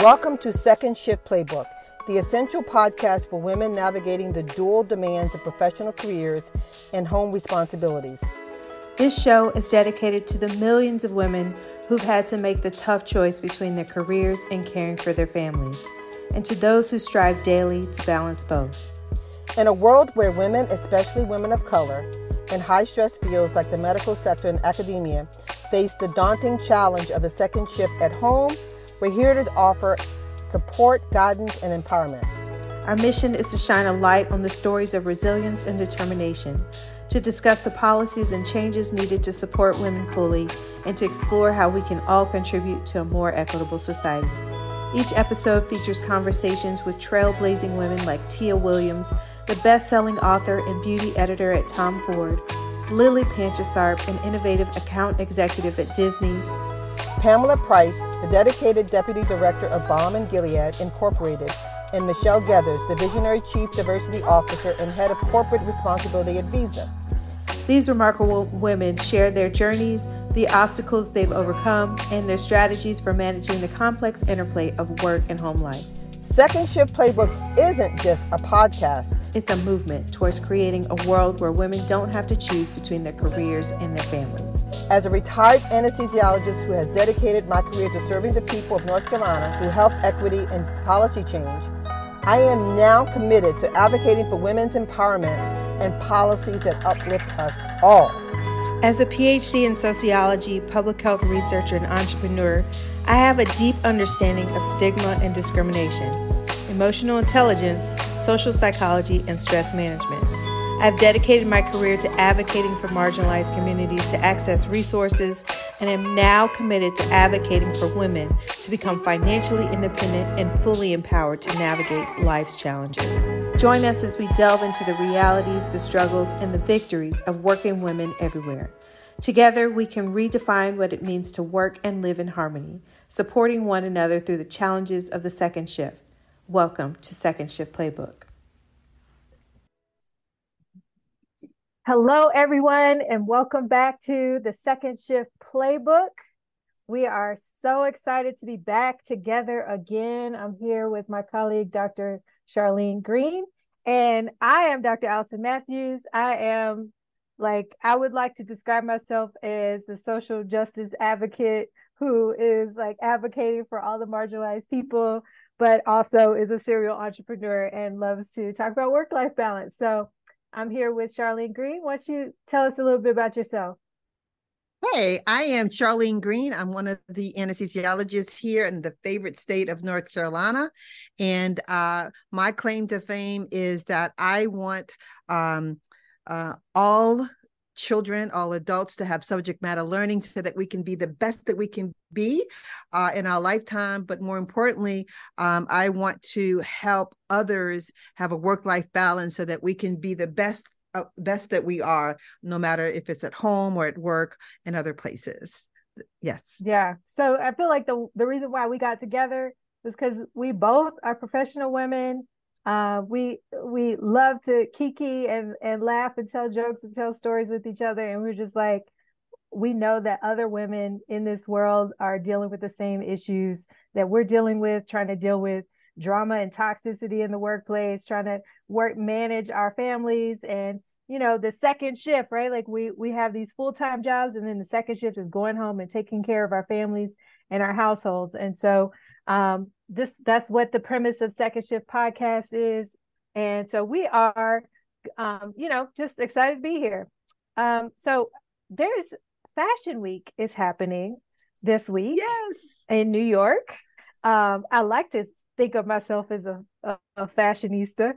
Welcome to Second Shift Playbook, the essential podcast for women navigating the dual demands of professional careers and home responsibilities. This show is dedicated to the millions of women who've had to make the tough choice between their careers and caring for their families, and to those who strive daily to balance both. In a world where women, especially women of color, in high-stress fields like the medical sector and academia, face the daunting challenge of the second shift at home, we're here to offer support, guidance, and empowerment. Our mission is to shine a light on the stories of resilience and determination, to discuss the policies and changes needed to support women fully, and to explore how we can all contribute to a more equitable society. Each episode features conversations with trailblazing women like Tia Williams, the best-selling author and beauty editor at Tom Ford, Lily Panchasarp, an innovative account executive at Disney, Pamela Price, the dedicated Deputy Director of Balm and Gilead Incorporated, and Michelle Geathers, the Visionary Chief Diversity Officer and Head of Corporate Responsibility at Visa. These remarkable women share their journeys, the obstacles they've overcome, and their strategies for managing the complex interplay of work and home life. Second Shift Playbook isn't just a podcast. It's a movement towards creating a world where women don't have to choose between their careers and their families. As a retired anesthesiologist who has dedicated my career to serving the people of North Carolina through health equity and policy change, I am now committed to advocating for women's empowerment and policies that uplift us all. As a PhD in sociology, public health researcher, and entrepreneur, I have a deep understanding of stigma and discrimination, emotional intelligence, social psychology, and stress management. I've dedicated my career to advocating for marginalized communities to access resources, and am now committed to advocating for women to become financially independent and fully empowered to navigate life's challenges. Join us as we delve into the realities, the struggles, and the victories of working women everywhere. Together, we can redefine what it means to work and live in harmony, supporting one another through the challenges of the second shift. Welcome to Second Shift Playbook. Hello, everyone, and welcome back to the Second Shift Playbook. We are so excited to be back together again. I'm here with my colleague, Dr. Charlene Green, and I am Dr. Allison Mathews. I would like to describe myself as the social justice advocate who is advocating for all the marginalized people, but also is a serial entrepreneur and loves to talk about work-life balance. So I'm here with Charlene Green. Why don't you tell us a little bit about yourself? Hey, I am Charlene Green. I'm one of the anesthesiologists here in the favorite state of North Carolina. And my claim to fame is that I want all children, all adults to have subject matter learning so that we can be the best that we can be in our lifetime. But more importantly, I want to help others have a work-life balance so that we can be the best that we are, no matter if it's at home or at work and other places. Yes. Yeah. So I feel like the reason why we got together was because we both are professional women. We love to kiki and laugh and tell jokes and tell stories with each other. And we're just like, we know that other women in this world are dealing with the same issues that we're dealing with, trying to deal with drama and toxicity in the workplace, trying to manage our families and, the second shift, right? Like we have these full-time jobs, and then the second shift is going home and taking care of our families and our households. And so, that's what the premise of Second Shift Podcast is. And so we are, just excited to be here. So there's Fashion Week is happening this week. Yes. In New York. I like to think of myself as a fashionista.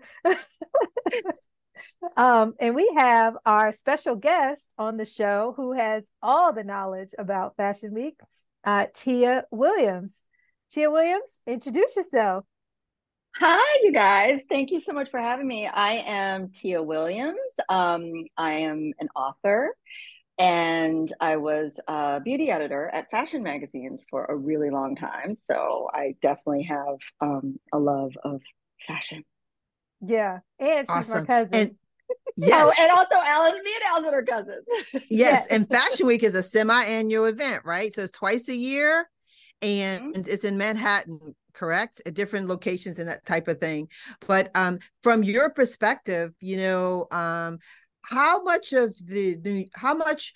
And we have our special guest on the show who has all the knowledge about Fashion Week, Tia Williams. Tia Williams, introduce yourself. Hi, you guys. Thank you so much for having me. I am Tia Williams. I am an author, and I was a beauty editor at fashion magazines for a really long time. So I definitely have a love of fashion. Yeah, and she's awesome. My cousin. And yes. Oh, and also Allison, me and Allison are cousins. Yes, and Fashion Week is a semi-annual event, right? So it's twice a year, and it's in Manhattan, correct? At different locations and that type of thing. But from your perspective, how much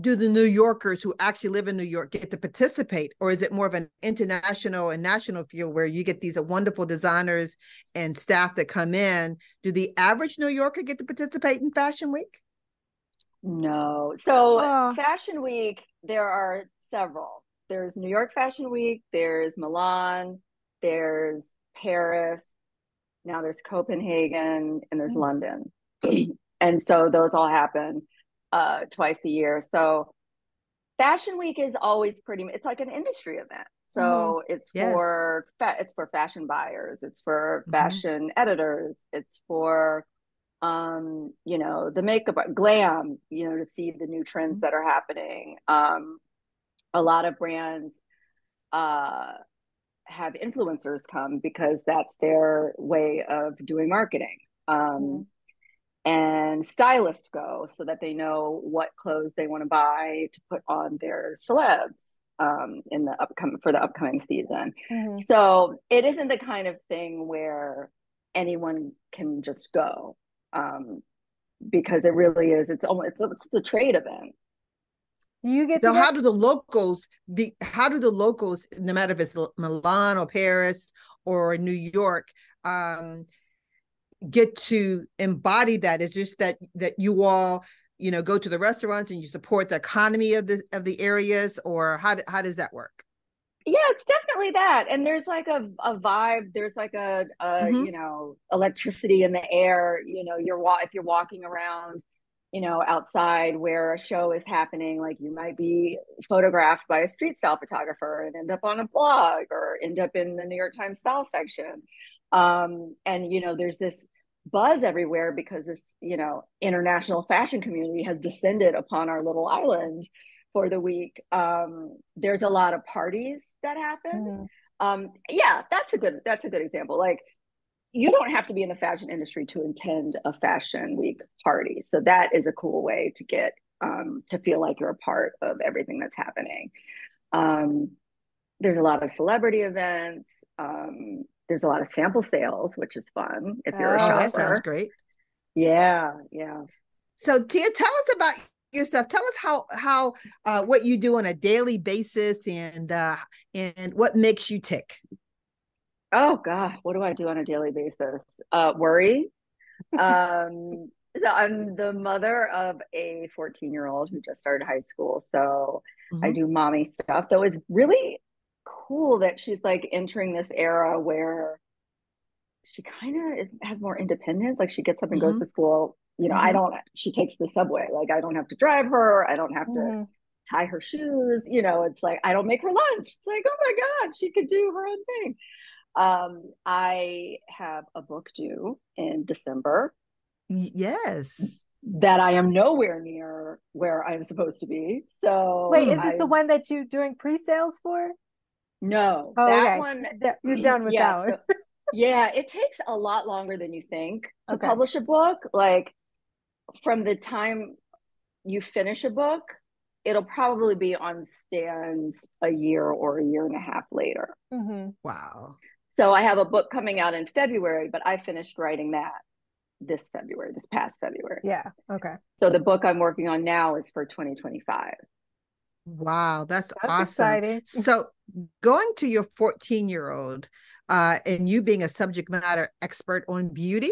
do the New Yorkers who actually live in New York get to participate? Or is it more of an international and national field where you get these wonderful designers and staff that come in? Do the average New Yorker get to participate in Fashion Week? No. So Fashion Week, there are several. There's New York Fashion Week, there's Milan, there's Paris, now there's Copenhagen, and there's London. And so those all happen twice a year. So Fashion Week is always it's like an industry event. So it's for fashion buyers, it's for fashion editors, it's for the makeup, glam, to see the new trends that are happening. A lot of brands have influencers come because that's their way of doing marketing. And stylists go so that they know what clothes they want to buy to put on their celebs for the upcoming season. So it isn't the kind of thing where anyone can just go, because it really is. It's a trade event. You get so how do the locals, no matter if it's Milan or Paris or New York, get to embody that? It's just that you all, go to the restaurants and you support the economy of the areas, or how does that work? Yeah, it's definitely that. And there's like a vibe. There's like a electricity in the air. If you're walking around, outside where a show is happening, like you might be photographed by a street style photographer and end up on a blog or end up in the New York Times style section. And there's this buzz everywhere because this international fashion community has descended upon our little island for the week. There's a lot of parties that happen. Yeah, that's a good example. Like, you don't have to be in the fashion industry to attend a Fashion Week party. So that is a cool way to get to feel like you're a part of everything that's happening. There's a lot of celebrity events. There's a lot of sample sales, which is fun if you're a shopper. That sounds great. Yeah. So Tia, tell us about yourself. Tell us how what you do on a daily basis and what makes you tick. Oh God, what do I do on a daily basis? Worry. So I'm the mother of a 14-year-old who just started high school. So I do mommy stuff, though it's really cool that she's like entering this era where she kind of has more independence. Like, she gets up and goes to school. She takes the subway. Like, I don't have to drive her. I don't have to tie her shoes. It's like, I don't make her lunch. It's like, oh my God, she could do her own thing. I have a book due in December. Yes. That I am nowhere near where I'm supposed to be. So wait, is this the one that you're doing pre-sales for? No, that one. You're done with that one. Yeah, it takes a lot longer than you think to publish a book. Like, from the time you finish a book, it'll probably be on stands a year or a year and a half later. Wow. So I have a book coming out in February, but I finished writing that this past February. Yeah. Okay. So the book I'm working on now is for 2025. Wow, that's awesome. Exciting. So going to your 14-year-old and you being a subject matter expert on beauty,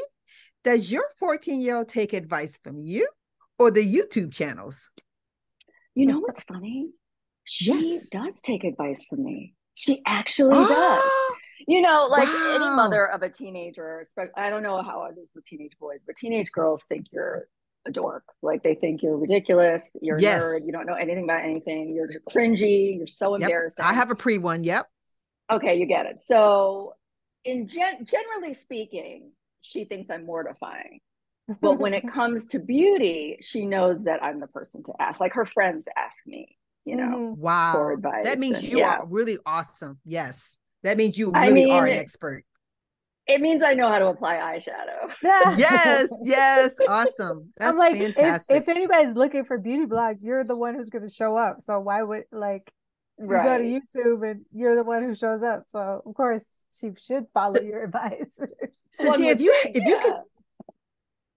does your 14-year-old take advice from you or the YouTube channels? You know what's funny? She does take advice from me. She actually does. Like any mother of a teenager, I don't know how it is with teenage boys, but teenage girls think you're a dork. Like, they think you're ridiculous. You're a nerd. You don't know anything about anything. You're cringy. You're so embarrassing. I have a pre-one. Yep. Okay, you get it. So generally speaking, she thinks I'm mortifying. But when it comes to beauty, she knows that I'm the person to ask. Like, her friends ask me, wow, for advice. That means you are really awesome. Yes. That means you really are an expert. It means I know how to apply eyeshadow. Yes. Awesome. That's fantastic. If anybody's looking for beauty blogs, you're the one who's going to show up. So why would You go to Right. YouTube and you're the one who shows up. So of course she should follow your advice. So One Tia, would think, yeah.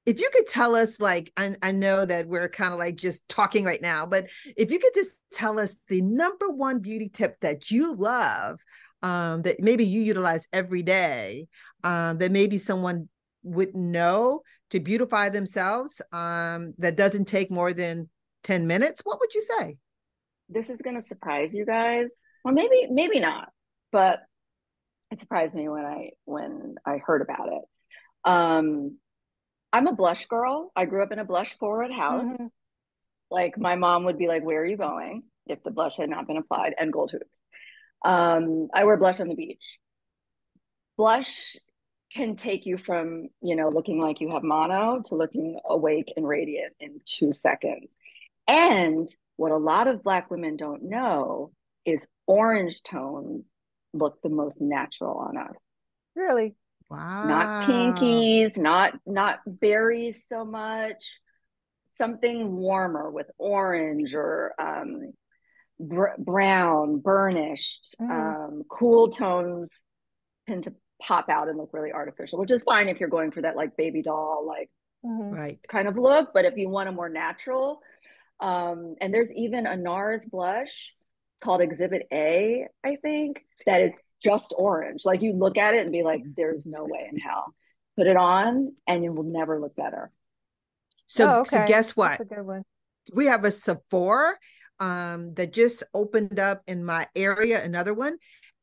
if you could tell us, like, I know that we're kind of like just talking right now, but if you could just tell us the number one beauty tip that you love, that maybe you utilize every day, that maybe someone would know to beautify themselves, that doesn't take more than 10 minutes, what would you say? This is going to surprise you guys. Well, maybe not, but it surprised me when I heard about it. Um, I'm a blush girl. I grew up in a blush forward house. Mm-hmm. Like my mom would be like, "Where are you going?" if the blush had not been applied, and gold hoops. I wear blush on the beach. Blush can take you from, looking like you have mono to looking awake and radiant in 2 seconds. And what a lot of Black women don't know is orange tones look the most natural on us. Really? Not Wow. pinkies, not berries so much. Something warmer with orange or brown, burnished, Mm-hmm. cool tones tend to pop out and look really artificial, which is fine if you're going for that like baby doll, like Mm-hmm. Right. kind of look. But if you want a more natural, and there's even a NARS blush called Exhibit A, I think, that is just orange. Like you look at it and be like, there's no way in hell. Put it on and you will never look better. So, Oh, so okay. guess That's what? a good one. We have a Sephora, that just opened up in my area, another one.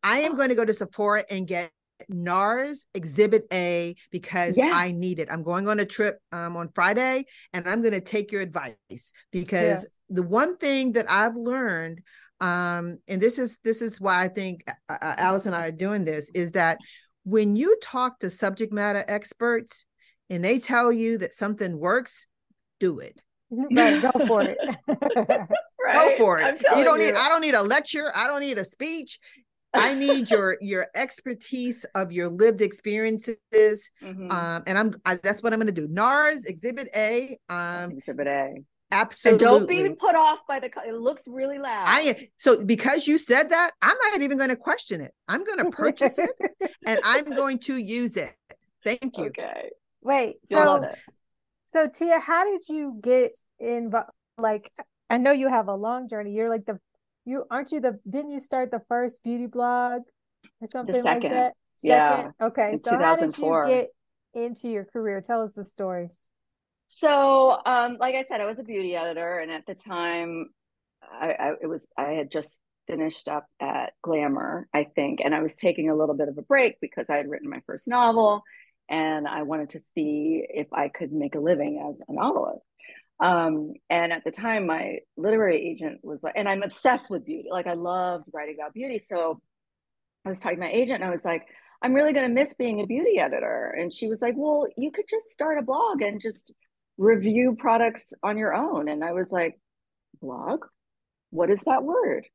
I am going to go to Sephora and get NARS Exhibit A because Yeah. I need it. I'm going on a trip, on Friday, and I'm going to take your advice, Yeah. because the one thing that I've learned, and this is why I think, Alice and I are doing this, is that when you talk to subject matter experts and they tell you that something works, do it. Right. Go for it. Go Right. for it. I'm telling you. I don't need a lecture. I don't need a speech. I need your expertise of your lived experiences. Mm-hmm. That's what I'm going to do. NARS Exhibit A. Exhibit A. And don't be Absolutely. put off by it looks really loud. So because you said that, I'm not even going to question it. I'm going to purchase it and I'm going to use it. Thank you. Okay. Wait, You'll love so it. so Tia, how did you get involved? Like, I know you have a long journey. You're like you aren't you the didn't you start the first beauty blog or The something like second. that? Second? Yeah. Okay. In So how did you 2004. get into your career? Tell us the story. So, like I said, I was a beauty editor, and at the time, I had just finished up at Glamour, I think, and I was taking a little bit of a break because I had written my first novel, and I wanted to see if I could make a living as a novelist. And at the time, my literary agent was like, and I'm obsessed with beauty, like I loved writing about beauty, so I was talking to my agent, and I was like, I'm really going to miss being a beauty editor. And she was like, well, you could just start a blog and just review products on your own. And I was like, blog? What is that word?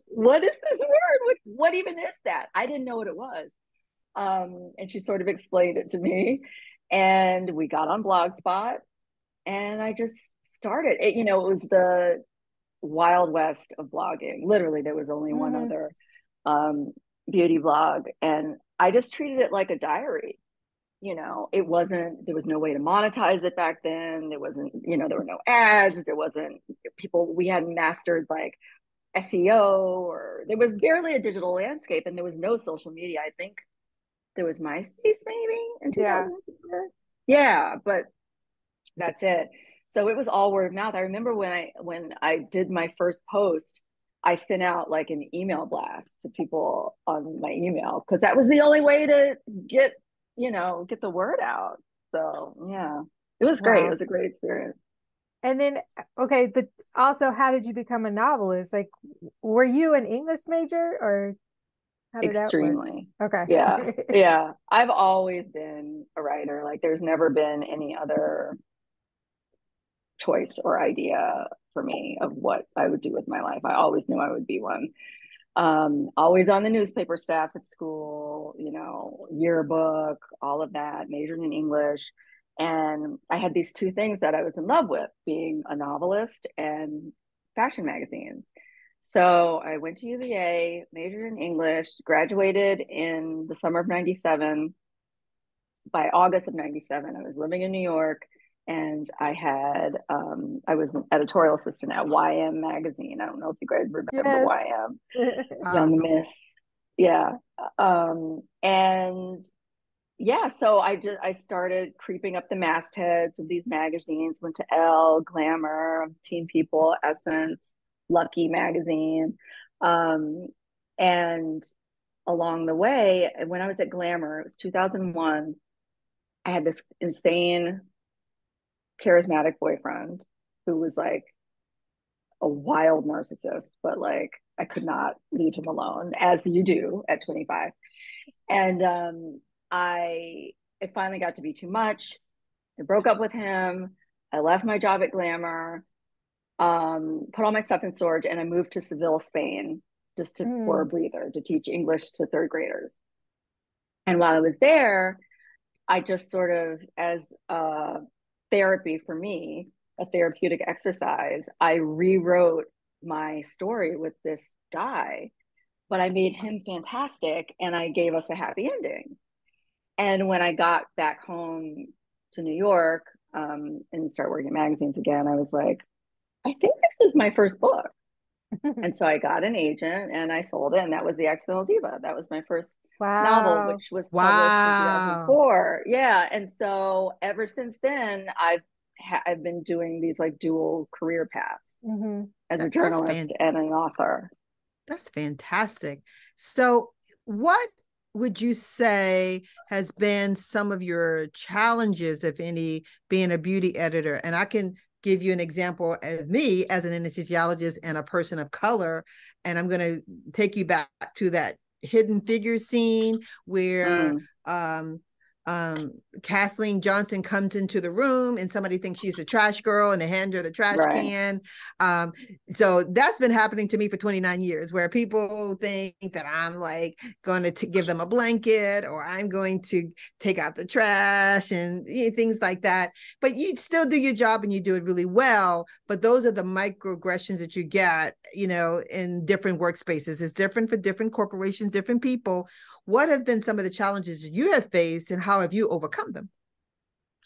What is this word? What even is that? I didn't know what it was. And she sort of explained it to me. And we got on Blogspot and I just started. It was the wild west of blogging. Literally, there was only one Mm-hmm. other um, beauty blog. And I just treated it like a diary. There was no way to monetize it back then. There wasn't, there were no ads. There wasn't we hadn't mastered like SEO, or there was barely a digital landscape, and there was no social media. I think there was MySpace maybe in Yeah. 2004. Yeah, but that's it. So it was all word of mouth. I remember when I did my first post, I sent out like an email blast to people on my email because that was the only way to get the word out. So yeah, it was great. It Wow. was a great experience. And then okay, but also how did you become a novelist? Like, were you an English major or how did that work? Extremely. Okay. Yeah. Yeah. I've always been a writer. Like there's never been any other choice or idea for me of what I would do with my life. I always knew I would be one. Always on the newspaper staff at school, yearbook, all of that, majored in English. And I had these two things that I was in love with, being a novelist and fashion magazines. So I went to UVA, majored in English, graduated in the summer of 97. By August of 97, I was living in New York, and I was an editorial assistant at YM magazine. I don't know if you guys remember Yes. YM, Young Miss. Yeah. And yeah, so I started creeping up the mastheads of these magazines, went to Elle, Glamour, Teen People, Essence, Lucky magazine. And along the way, when I was at Glamour, it was 2001, I had this insane, charismatic boyfriend who was like a wild narcissist, but like I could not leave him alone, as you do at 25. And it finally got to be too much. I broke up with him. I left my job at Glamour, put all my stuff in storage, and I moved to Seville, Spain, just for a breather, to teach English to third graders. And while I was there, I just sort of, as therapy for me, a therapeutic exercise, I rewrote my story with this guy, but I made him fantastic and I gave us a happy ending. And when I got back home to New York, and started working at magazines again, I was like, I think this is my first book. And so I got an agent and I sold it, and that was The Accidental Diva. That was my first novel, which was published in 2004. Yeah. And so ever since then, I've been doing these like dual career paths as a journalist and an author. That's fantastic. So what would you say has been some of your challenges, if any, being a beauty editor? And I can give you an example of me as an anesthesiologist and a person of color. And I'm going to take you back to that Hidden Figures scene where Kathleen Johnson comes into the room and somebody thinks she's a trash girl and they hand her the trash can. So that's been happening to me for 29 years, where people think that I'm like going to give them a blanket, or I'm going to take out the trash and things like that. But you still do your job and you do it really well. But those are the microaggressions that you get, in different workspaces. It's different for different corporations, different people. What have been some of the challenges you have faced, and how have you overcome them?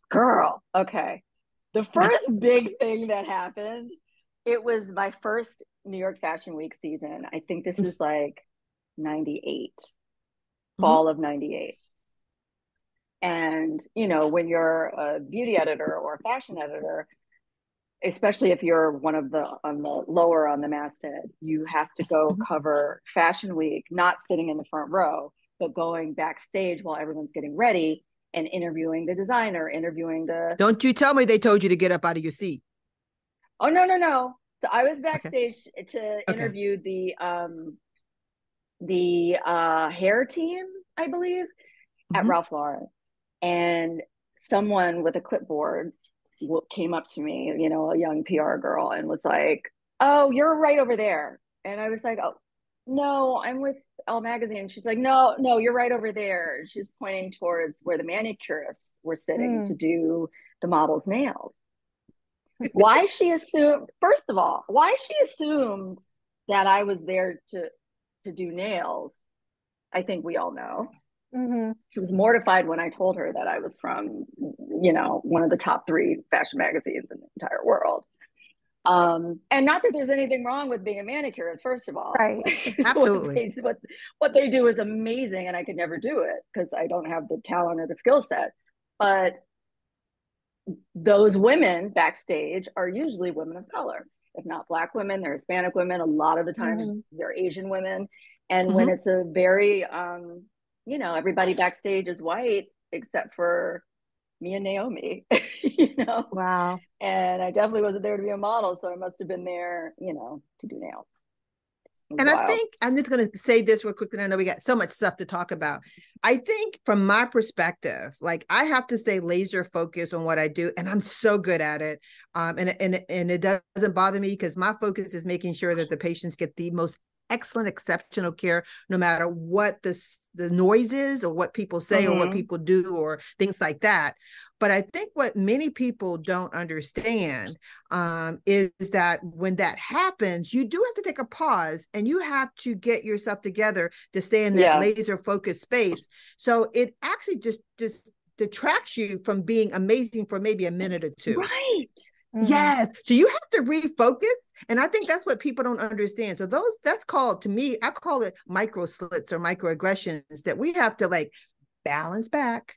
Girl, okay. The first big thing that happened, it was my first New York Fashion Week season. I think this is like 98, fall of 98. And, when you're a beauty editor or a fashion editor, especially if you're one of on the lower on the masthead, you have to go cover Fashion Week, not sitting in the front row, but going backstage while everyone's getting ready and interviewing the designer, interviewing the... Don't you tell me they told you to get up out of your seat. Oh, no. So I was backstage to interview the hair team, I believe, at Ralph Lauren. And someone with a clipboard came up to me, a young PR girl, and was like, "Oh, you're right over there." And I was like, "Oh, no, I'm with Elle magazine." She's like, no, you're right over there. She's pointing towards where the manicurists were sitting to do the model's nails. First of all, why she assumed that I was there to do nails, I think we all know. She was mortified when I told her that I was from, one of the top 3 fashion magazines in the entire world. And not that there's anything wrong with being a manicurist, first of all. Right. Absolutely. what they do is amazing, and I could never do it because I don't have the talent or the skill set. But those women backstage are usually women of color. If not Black women, they're Hispanic women. A lot of the times they're Asian women. And when it's a very, everybody backstage is white except for me and Naomi, Wow. And I definitely wasn't there to be a model, so I must have been there, to do nails. And wild. I think I'm just going to say this real quickly. I know we got so much stuff to talk about. I think from my perspective, like I have to stay laser focused on what I do, and I'm so good at it. And it doesn't bother me because my focus is making sure that the patients get the most excellent, exceptional care, no matter what the noise is or what people say or what people do or things like that. But I think what many people don't understand is that when that happens, you do have to take a pause and you have to get yourself together to stay in that laser focused space. So it actually just detracts you from being amazing for maybe a minute or two. Right. Yes. So you have to refocus. And I think that's what people don't understand. So that's called, to me, I call it micro slits or microaggressions that we have to like balance back.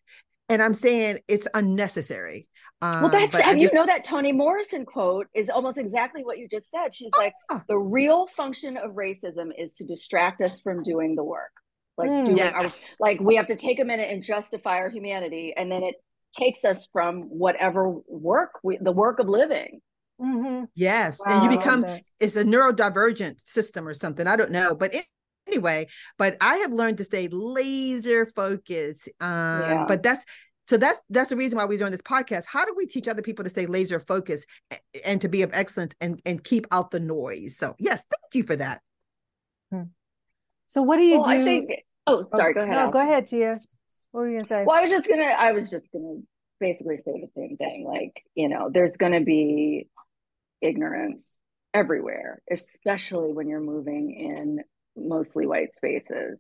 And I'm saying it's unnecessary. Well, you know that Toni Morrison quote is almost exactly what you just said. She's like, the real function of racism is to distract us from doing the work. Like like we have to take a minute and justify our humanity. And then it takes us from whatever work, the work of living. Yes. Wow, and you become, it's a neurodivergent system or something. I don't know. But anyway, but I have learned to stay laser focused. But that's the reason why we're doing this podcast. How do we teach other people to stay laser focused and to be of excellence and keep out the noise? So yes, thank you for that. So what do you do? I think, sorry, go ahead. No, go ahead, Tia. What were you gonna say? Well, I was just gonna basically say the same thing. Like, you know, there's gonna be ignorance everywhere, especially when you're moving in mostly white spaces.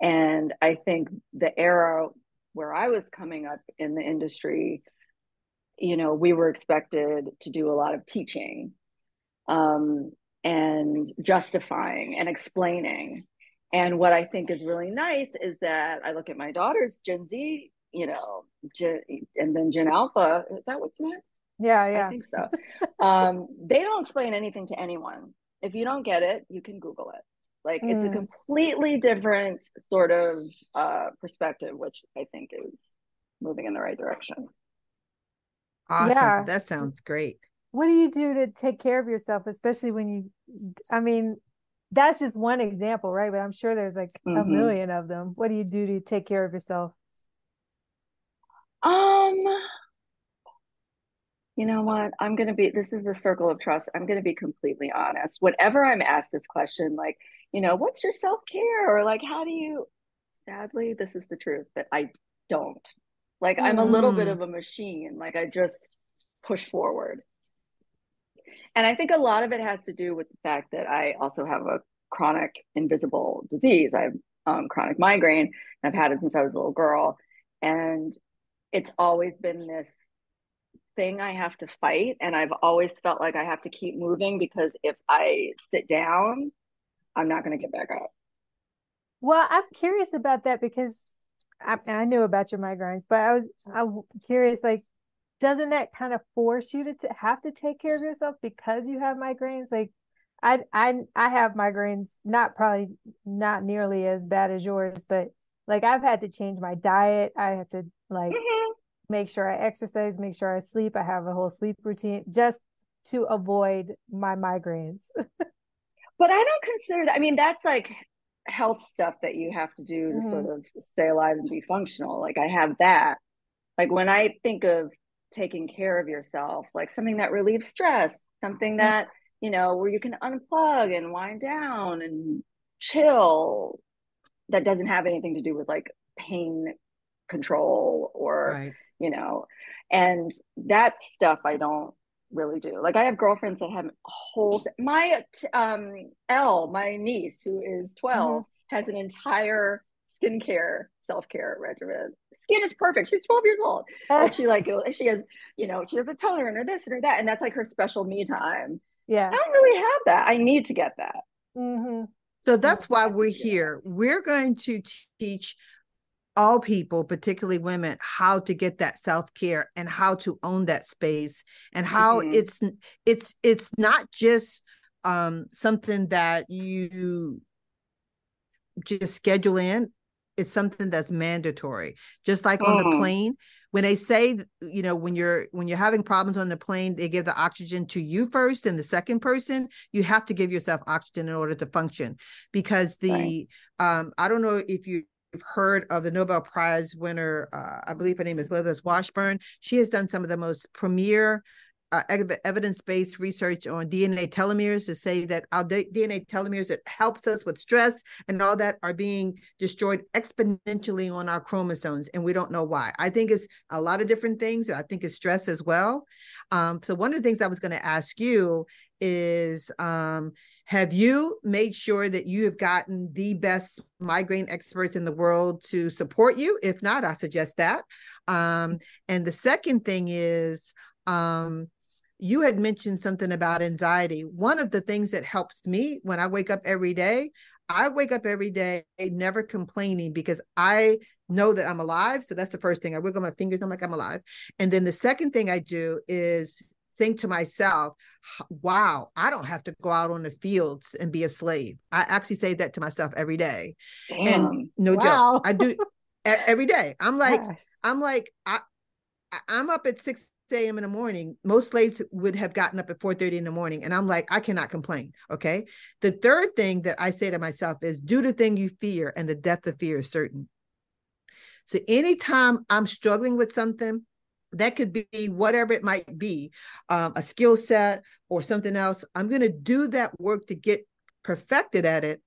And I think the era where I was coming up in the industry, you know, we were expected to do a lot of teaching and justifying and explaining. And what I think is really nice is that I look at my daughters, Gen Z, you know, and then Gen Alpha. Is that what's next? Yeah. I think so. They don't explain anything to anyone. If you don't get it, you can Google it. Like it's a completely different sort of perspective, which I think is moving in the right direction. Awesome. Yeah. That sounds great. What do you do to take care of yourself, especially when I mean, that's just one example, right? But I'm sure there's like a million of them. What do you do to take care of yourself? You know what? This is the circle of trust. I'm going to be completely honest. Whenever I'm asked this question, like, you know, what's your self-care? Or like, sadly, this is the truth that I don't. Like, I'm a little bit of a machine. Like, I just push forward. And I think a lot of it has to do with the fact that I also have a chronic invisible disease. I have chronic migraine, and I've had it since I was a little girl. And it's always been this thing I have to fight. And I've always felt like I have to keep moving because if I sit down, I'm not going to get back up. Well, I'm curious about that because I knew about your migraines, but I'm curious, like, doesn't that kind of force you to have to take care of yourself because you have migraines? Like, I have migraines, probably not nearly as bad as yours, but like I've had to change my diet. I have to like make sure I exercise, make sure I sleep. I have a whole sleep routine just to avoid my migraines. But I don't consider that. I mean, that's like health stuff that you have to do to sort of stay alive and be functional. Like I have that. Like when I think of taking care of yourself, like something that relieves stress, something that, you know, where you can unplug and wind down and chill, that doesn't have anything to do with like pain control or, you know, and that stuff I don't really do. Like I have girlfriends that have my niece who is 12 has an entire skincare self-care regimen. Skin is perfect. She's 12 years old. And she has, you know, she has a toner and her this and her that. And that's like her special me time. Yeah. I don't really have that. I need to get that. So that's why we're here. We're going to teach all people, particularly women, how to get that self-care and how to own that space and how it's not just something that you just schedule in. It's something that's mandatory. Just like on the plane, when they say, you know, when you're having problems on the plane, they give the oxygen to you first and the second person. You have to give yourself oxygen in order to function, because I don't know if you've heard of the Nobel Prize winner. I believe her name is Liz Washburn. She has done some of the most premier evidence-based research on DNA telomeres to say that our DNA telomeres that helps us with stress and all that are being destroyed exponentially on our chromosomes, and we don't know why. I think it's a lot of different things. I think it's stress as well. So one of the things I was going to ask you is, have you made sure that you have gotten the best migraine experts in the world to support you? If not, I suggest that. And the second thing is, you had mentioned something about anxiety. One of the things that helps me when I wake up every day never complaining, because I know that I'm alive. So that's the first thing. I wiggle my fingers. I'm like, I'm alive. And then the second thing I do is think to myself, wow, I don't have to go out on the fields and be a slave. I actually say that to myself every day. Damn. And no joke, I do every day. I'm like, I'm up at 6 a.m. in the morning. Most slaves would have gotten up at 4:30 in the morning. And I'm like, I cannot complain. Okay. The third thing that I say to myself is, do the thing you fear, and the death of fear is certain. So anytime I'm struggling with something, that could be whatever it might be, a skill set or something else, I'm going to do that work to get perfected at it.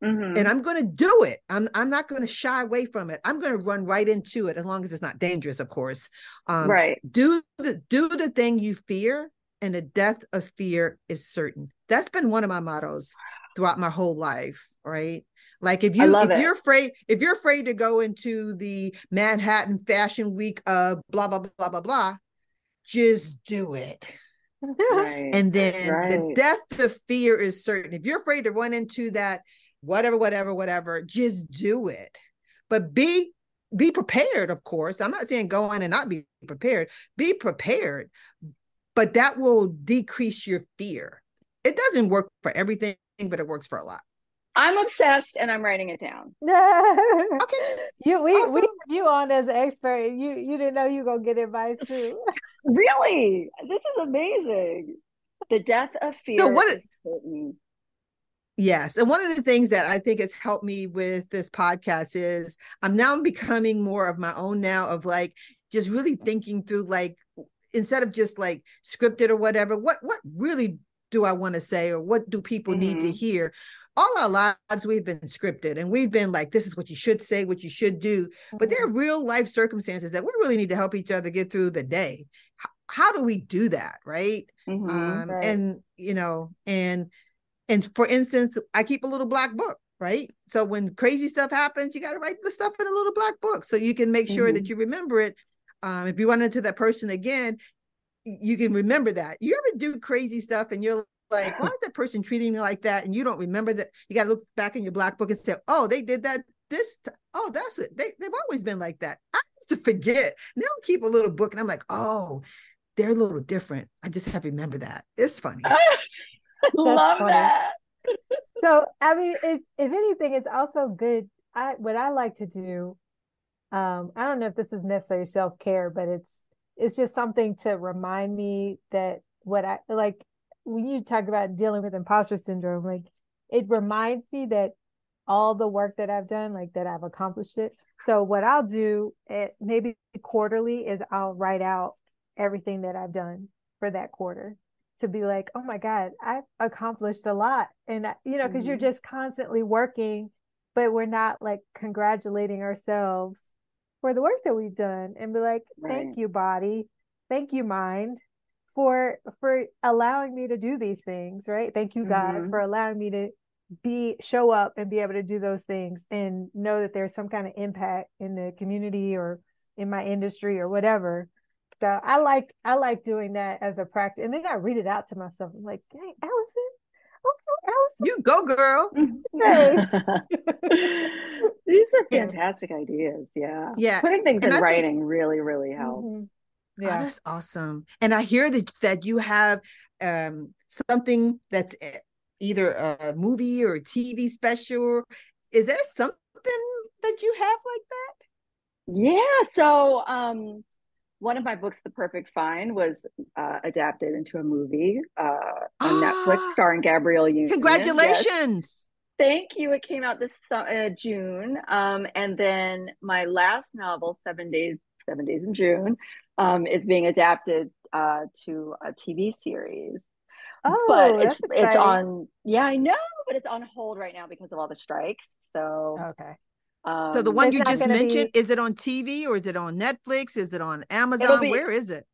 Mm-hmm. And I'm going to do it. I'm not going to shy away from it. I'm going to run right into it, as long as it's not dangerous, of course. Right. Do the thing you fear, and the death of fear is certain. That's been one of my mottos throughout my whole life. Right. Like if you're afraid to go into the Manhattan Fashion Week of blah, blah, blah, blah, blah, just do it. Right. And then the death of fear is certain. If you're afraid to run into that, whatever, just do it. But be prepared, of course. I'm not saying go in and not be prepared. Be prepared, but that will decrease your fear. It doesn't work for everything, but it works for a lot. I'm obsessed, and I'm writing it down. Okay. You on as an expert. You didn't know you were gonna get advice too. Really? This is amazing. The death of fear is certain. Yes. And one of the things that I think has helped me with this podcast is I'm now becoming more of my own now, of like just really thinking through, like, instead of just like scripted or whatever, what really do I want to say, or what do people need to hear? All our lives, we've been scripted, and we've been like, this is what you should say, what you should do. But there are real life circumstances that we really need to help each other get through the day. How do we do that? Right. Right. And, and for instance, I keep a little black book, right? So when crazy stuff happens, you got to write the stuff in a little black book so you can make sure that you remember it. If you run into that person again, you can remember that. You ever do crazy stuff and you're like, why is that person treating me like that? And you don't remember that. You got to look back in your black book and say, oh, they did that. Oh, that's it. They've always been like that. I used to forget. Now I keep a little book and I'm like, oh, they're a little different. I just have to remember that. It's funny. Love that. So, I mean, if anything, it's also good. What I like to do, I don't know if this is necessarily self-care, but it's just something to remind me that what I like, when you talk about dealing with imposter syndrome, like, it reminds me that all the work that I've done, like, that I've accomplished it. So what I'll do maybe quarterly is I'll write out everything that I've done for that quarter, to be like, oh my God, I've accomplished a lot. And because you're just constantly working, but we're not like congratulating ourselves for the work that we've done, and be like, thank you, body. Thank you, mind, for allowing me to do these things, right? Thank you, God, for allowing me to show up and be able to do those things, and know that there's some kind of impact in the community or in my industry or whatever. So I like doing that as a practice. And then I read it out to myself. I'm like, hey, Allison. Okay, Allison. You go, girl. Nice. These are fantastic ideas. Yeah. Yeah. Putting things in writing really, really helps. Yeah. Oh, that's awesome. And I hear that you have something that's either a movie or a TV special. Is there something that you have like that? Yeah. So one of my books, The Perfect Find, was adapted into a movie on Netflix starring Gabrielle Union. Congratulations. Yes. Thank you. It came out this June. And then my last novel, 7 Days in June, is being adapted to a TV series. But Oh, that's it's exciting. on, yeah, I know, but it's on hold right now because of all the strikes. So Okay. So the one It's you not just going to mentioned, be, is it on TV or is it on Netflix? Is it on it'll Amazon? be Where is it?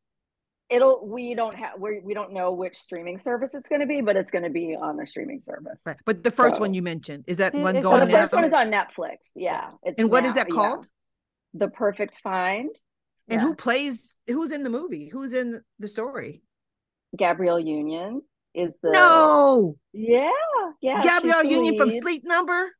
we don't know which streaming service it's going to be, but it's going to be on a streaming service. Right. But the first one So you mentioned, is that one it's so on going the now? first one is Netflix. on Netflix. Yeah. Yeah, it's And what is now. that Yeah, called? The Perfect Find. And Yeah. who's in the movie? Who's in the story? Gabrielle Union is the No, yeah she's Gabrielle the Union from lead. Sleep Number,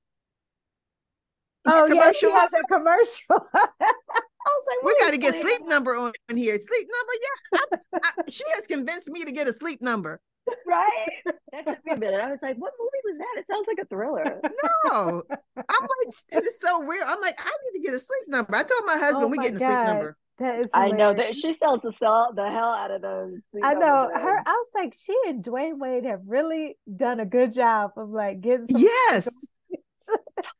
the Oh, yeah. She has commercials. a commercial. I was like, We got to wait get a Sleep minute. Number on here. Sleep Number, yeah. She has convinced me to get a Sleep Number. Right? That took me a minute. I was like, what movie was that? It sounds like a thriller. No, I'm like, this is so real. I'm like, I need to get a Sleep Number. I told my Oh husband we my getting a Sleep God. Number. That is I know hilarious. that she sells the hell out of those Sleep I Number know her. brands. I was like, she and Dwayne Wade have really done a good job of like getting some Yes,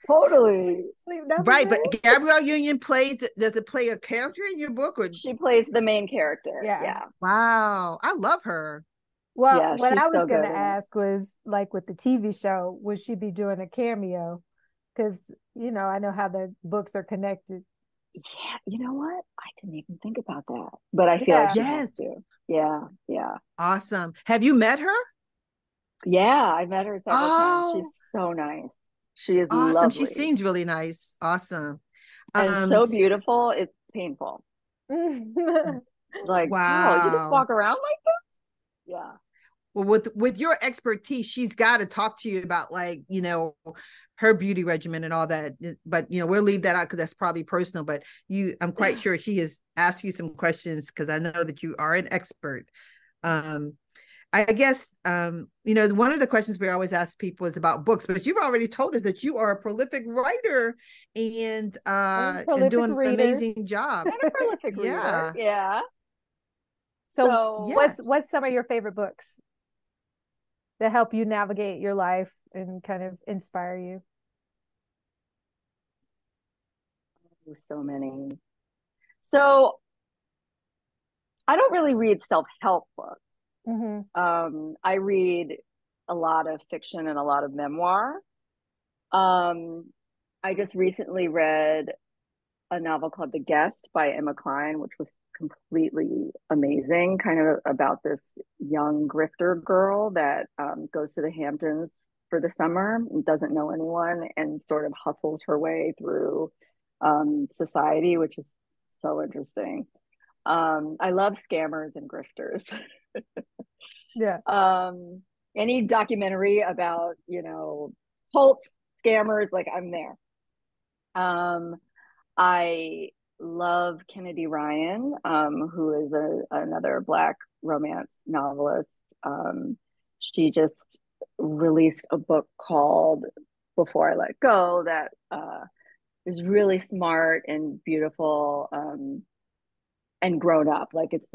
Totally. sleep numbers right. in. But Gabrielle Union plays. Does it play a character in your book? Or She plays the main character. Yeah. Yeah. wow, I love her. Well, Yeah, what she's I was so going good to in it. ask was like with the TV show, would she be doing a cameo? Because, I know how the books are connected. Yeah, you know what? I didn't even think about that. But I feel like Yeah. she has Yes, to. Yeah, yeah. awesome. Have you met her? Yeah, I met her several times. She's Oh, so nice. She is awesome. She lovely seems really nice. Awesome. and Um, so beautiful. It's painful. Like, girl, you just wow. walk around like this? Yeah. Well, with your expertise, she's got to talk to you about like, her beauty regimen and all that. But we'll leave that out because that's probably personal. But I'm quite sure she has asked you some questions because I know that you are an expert. I guess one of the questions we always ask people is about books, but you've already told us that you are a prolific writer and I'm a and prolific doing an reader. amazing job. And a prolific reader. Yeah. Yeah. So So, Yes. what's some of your favorite books that help you navigate your life and kind of inspire you? so many. So, I don't really read self-help books. Mm-hmm. I read a lot of fiction and a lot of memoir. Um, I just recently read a novel called The Guest by Emma Cline, which was completely amazing, kind of about this young grifter girl that goes to the Hamptons for the summer and doesn't know anyone and sort of hustles her way through society, which is so interesting. I love scammers and grifters. Yeah. Any documentary about, cults, scammers, like I'm there. I love Kennedy Ryan, who is another Black romance novelist. She just released a book called Before I Let Go that is really smart and beautiful and grown up. Like it's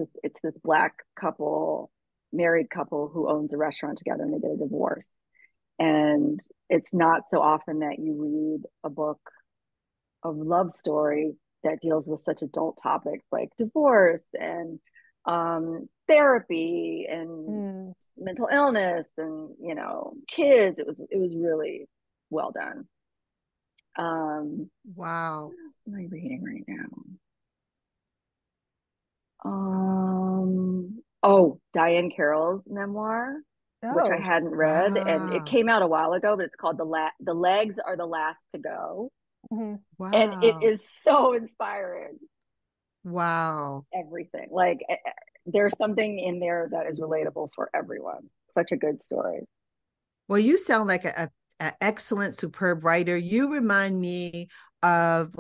this Black couple, married couple who owns a restaurant together and they get a divorce. And it's not so often that you read a book of love story that deals with such adult topics like divorce and therapy and mental illness and kids. It was really well done. Wow. What am I reading right now? Diane Carroll's memoir, which I Oh, hadn't read, and it Wow. came out a while ago, but it's called The Legs Are the Last to Go. mm-hmm. And it Wow. is so inspiring. Wow. Everything. Like there's something in there that is relatable for everyone. Such a good story. Well, you sound like a excellent, superb writer. You remind me of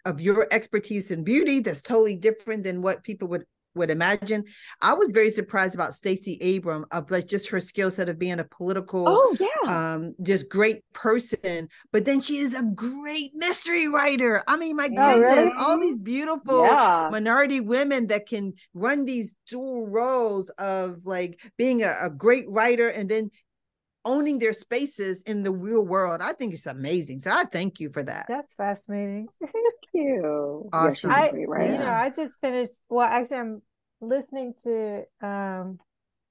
of your expertise in beauty that's totally different than what people would imagine. I was very surprised about Stacey Abrams of like just her skill set of being a political, Oh yeah. just great person. But then she is a great mystery writer. I mean, my Oh, goodness, really? all Mm-hmm. these beautiful Yeah. minority women that can run these dual roles of like being a great writer and then owning their spaces in the real world. I think it's amazing. So I thank you for that. That's fascinating. Thank you. Yeah, she's a Awesome. great writer. Yeah. I just finished, well, actually, I'm listening to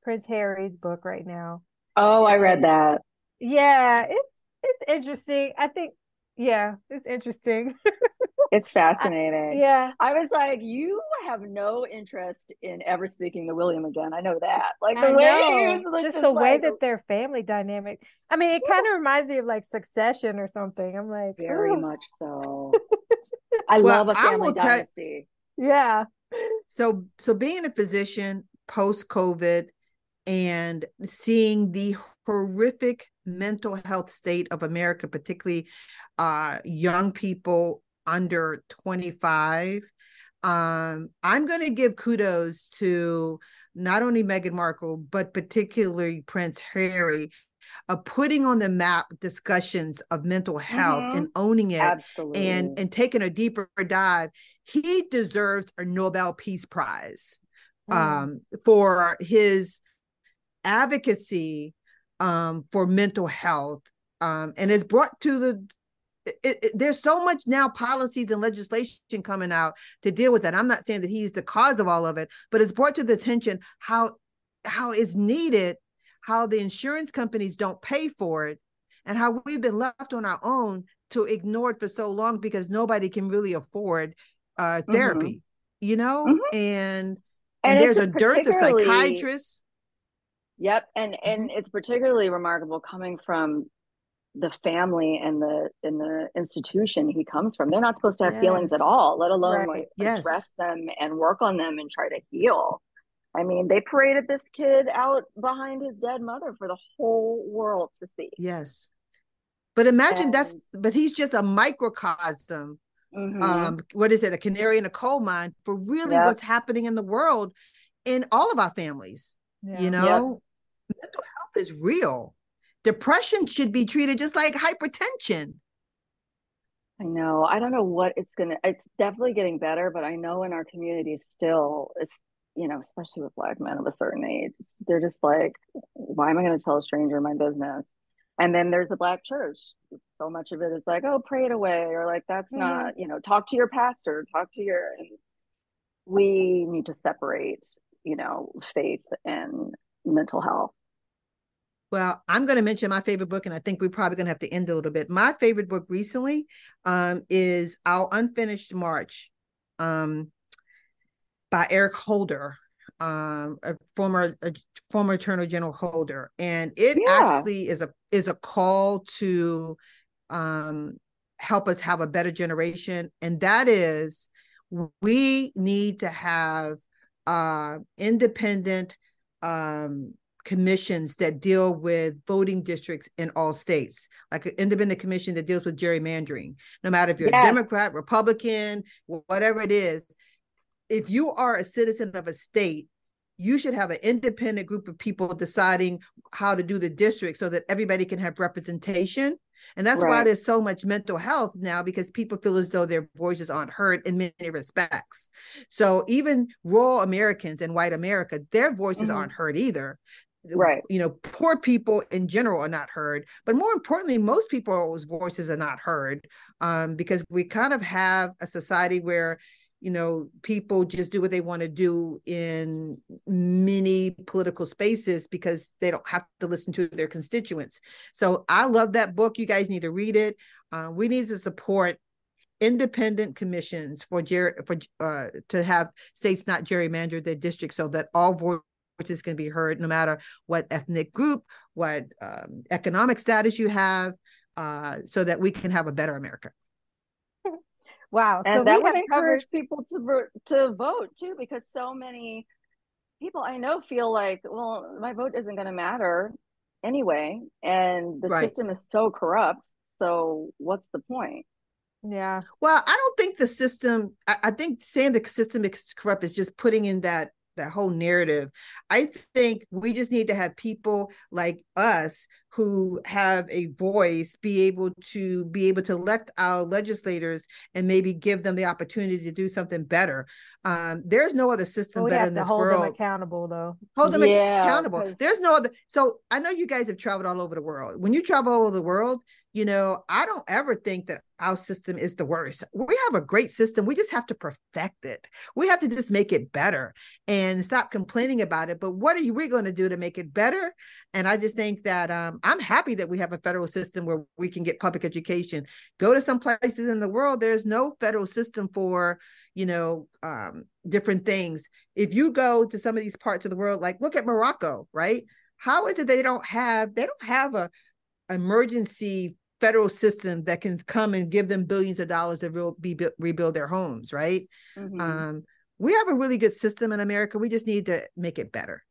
Prince Harry's book right now. Oh, I read that. Yeah, it's interesting. I think, yeah, it's interesting. It's fascinating. Yeah. I was like, you have no interest in ever speaking to William again. I know that. Like the I way he know. was Just just the way like that their family dynamic. I mean, it kind of reminds me of like Succession or something. I'm like, very ooh. much so. I Well, love a I family will tell. dynasty. Yeah. So being a physician post COVID and seeing the horrific mental health state of America, particularly young people under 25, I'm going to give kudos to not only Meghan Markle, but particularly Prince Harry, of putting on the map discussions of mental health Mm-hmm. and owning it Absolutely. and taking a deeper dive. He deserves a Nobel Peace Prize for his advocacy for mental health, and it's brought to there's so much now policies and legislation coming out to deal with that. I'm not saying that he's the cause of all of it, but it's brought to the attention how it's needed, how the insurance companies don't pay for it, and how we've been left on our own to ignore it for so long because nobody can really afford Mm-hmm. therapy, you know, Mm-hmm. and And it's there's a a dearth of particularly, psychiatrists. yep, and Mm-hmm. it's particularly remarkable coming from the family and the institution he comes from. They're not supposed to have feelings at Yes. all, let alone like Right. address Yes. them and work on them and try to heal. I mean, they paraded this kid out behind his dead mother for the whole world to see. Yes. But imagine And but he's just a microcosm. mm-hmm, What is it? A canary in a coal mine for really yep, what's happening in the world in all of our families. You Yeah. yep. know, mental health is real. Depression should be treated just like hypertension. I know. I don't know what it's definitely getting better, but I know in our community still, it's, especially with Black men of a certain age, they're just like, why am I going to tell a stranger my business? And then there's the Black church. So much of it is like, oh, pray it away, or like, that's Mm-hmm. not, talk to your pastor, and we need to separate, faith and mental health. Well, I'm going to mention my favorite book, and I think we're probably going to have to end a little bit. My favorite book recently is Our Unfinished March by Eric Holder, a former Attorney General Holder, and it Yeah, actually is a call to help us have a better generation, and that is we need to have independent commissions that deal with voting districts in all states, like an independent commission that deals with gerrymandering, no matter if you're a yes, Democrat, Republican, whatever it is. If you are a citizen of a state, you should have an independent group of people deciding how to do the district so that everybody can have representation. And that's why right. there's so much mental health now, because people feel as though their voices aren't heard in many respects. So even rural Americans and white America, their voices Mm-hmm. aren't heard either. Right. Poor people in general are not heard, but more importantly, most people's voices are not heard, because we kind of have a society where people just do what they want to do in many political spaces because they don't have to listen to their constituents. So I love that book. You guys need to read it. We need to support independent commissions to have states not gerrymander their districts so that all voices can be heard, no matter what ethnic group, what economic status you have, so that we can have a better America. Wow. So And we that would have covered. encourage people to vote too, because so many people I know feel like, well, my vote isn't going to matter anyway, and the Right. system is so corrupt. So what's the point? Yeah. Well, I don't think the system, I think saying the system is corrupt is just putting in that whole narrative. I think we just need to have people like us who have a voice be able to elect our legislators and maybe give them the opportunity to do something better. There's no other But system we better have in to this hold them world. accountable, though. Hold them Yeah, accountable. because There's no other. So I know you guys have traveled all over the world. When you travel all over the world, I don't ever think that our system is the worst. We have a great system. We just have to perfect it. We have to just make it better and stop complaining about it. But what are we going to do to make it better? And I just think that I'm happy that we have a federal system where we can get public education. Go to some places in the world, there's no federal system for, different things. If you go to some of these parts of the world, like look at Morocco, right? How is it they don't have a emergency federal system that can come and give them billions of dollars to rebuild their homes, right? Mm-hmm. We have a really good system in America. We just need to make it better.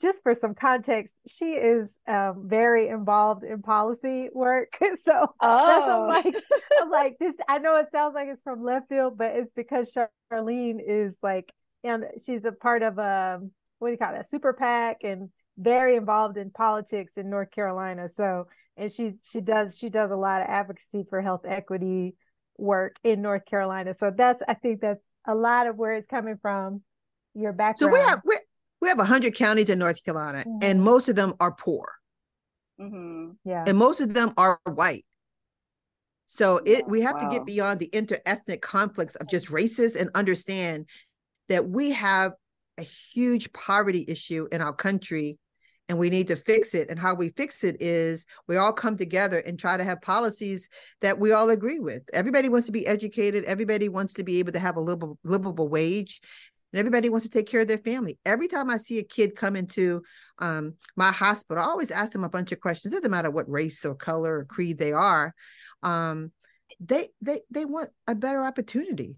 Just for some context, she is very involved in policy work. So that's I'm like this. I know it sounds like it's from left field, but it's because Charlene is like, and she's a part of a super PAC, and very involved in politics in North Carolina. So, and she does a lot of advocacy for health equity work in North Carolina. So I think that's a lot of where it's coming from, your background. So we have 100 counties in North Carolina, mm-hmm. and most of them are poor. Mm-hmm. Yeah. And most of them are white. So we have to get beyond the inter-ethnic conflicts of just races and understand that we have a huge poverty issue in our country, and we need to fix it. And how we fix it is we all come together and try to have policies that we all agree with. Everybody wants to be educated. Everybody wants to be able to have a livable wage. And everybody wants to take care of their family. Every time I see a kid come into my hospital, I always ask them a bunch of questions. It doesn't matter what race or color or creed they are. They want a better opportunity,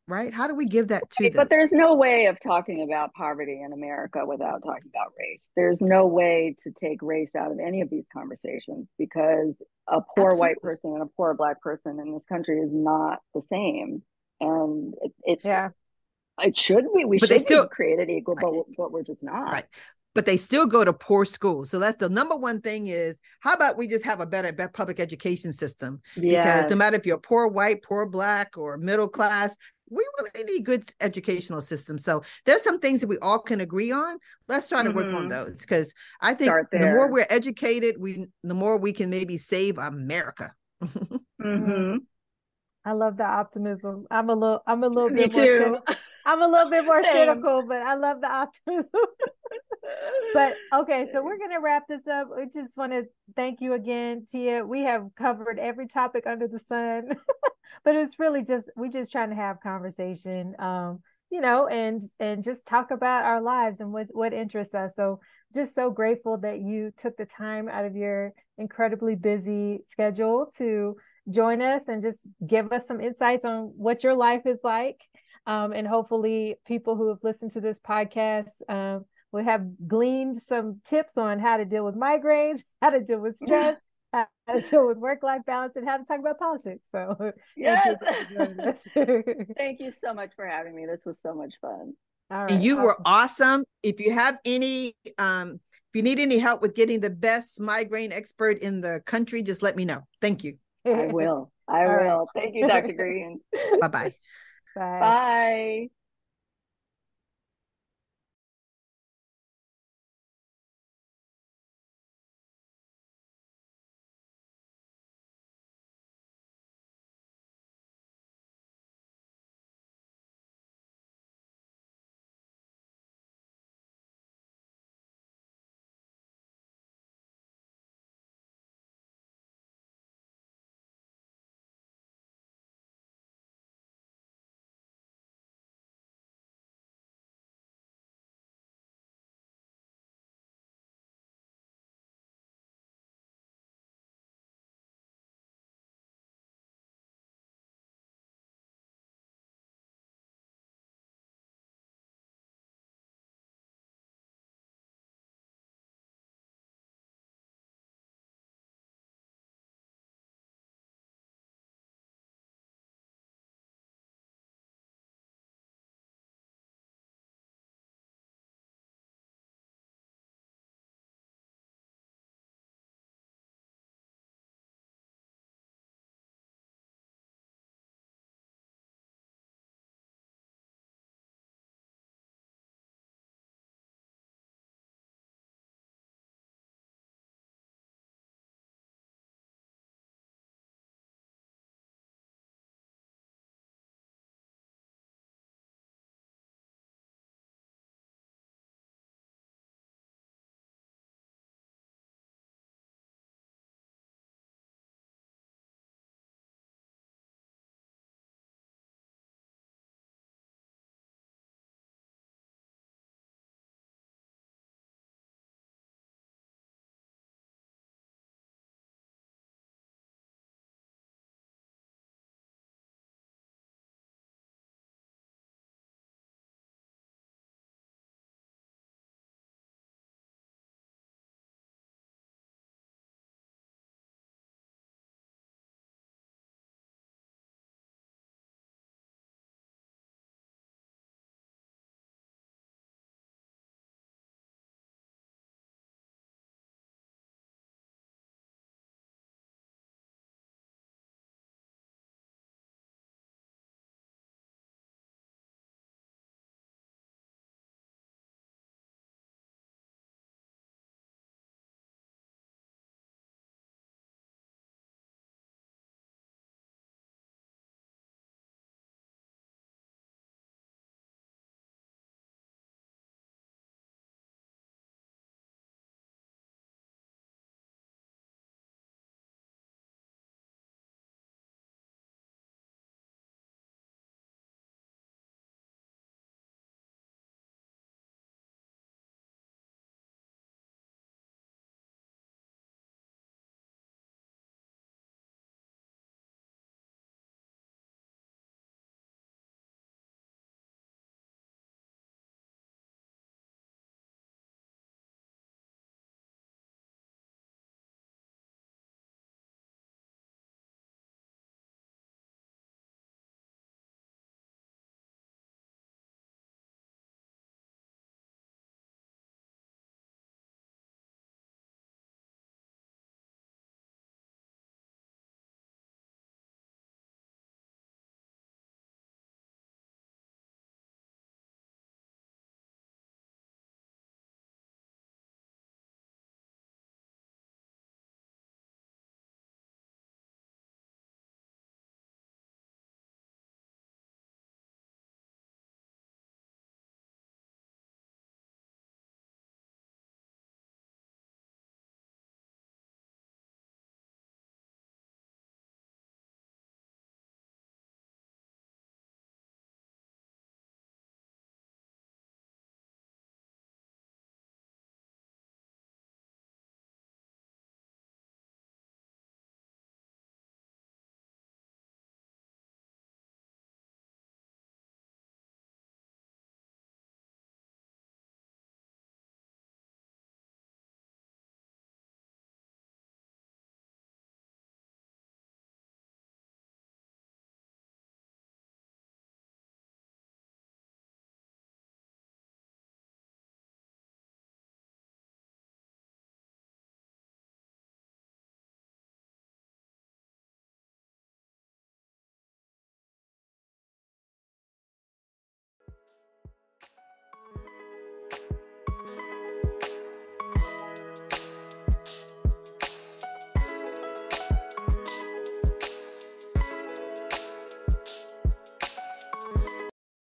right? How do we give that to them? But there's no way of talking about poverty in America without talking about race. There's no way to take race out of any of these conversations, because a poor Absolutely. White person and a poor Black person in this country is not the same. And it should be. We should be created equal, but we're just not. Right. But they still go to poor schools. So that's the number one thing is, how about we just have a better public education system? Yes. Because no matter if you're poor white, poor Black, or middle class, we really need good educational systems. So there's some things that we all can agree on. Let's try to work on those, because I think the more we're educated, the more we can maybe save America. Mm-hmm. I love the optimism. I'm a little bit more cynical. I'm a little bit more cynical, but I love the optimism. But okay, so we're gonna wrap this up. We just want to thank you again, Tia. We have covered every topic under the sun, but it's really we're just trying to have conversation, and just talk about our lives and what interests us. So just so grateful that you took the time out of your incredibly busy schedule to join us and just give us some insights on what your life is like. And hopefully people who have listened to this podcast will have gleaned some tips on how to deal with migraines, how to deal with stress, how to deal with work-life balance, and how to talk about politics. So yes. Thank you so much for having me. This was so much fun. All right, and you were awesome. If you have any, if you need any help with getting the best migraine expert in the country, just let me know. Thank you. I will. Right. Thank you, Dr. Green. Bye-bye. Bye. Bye.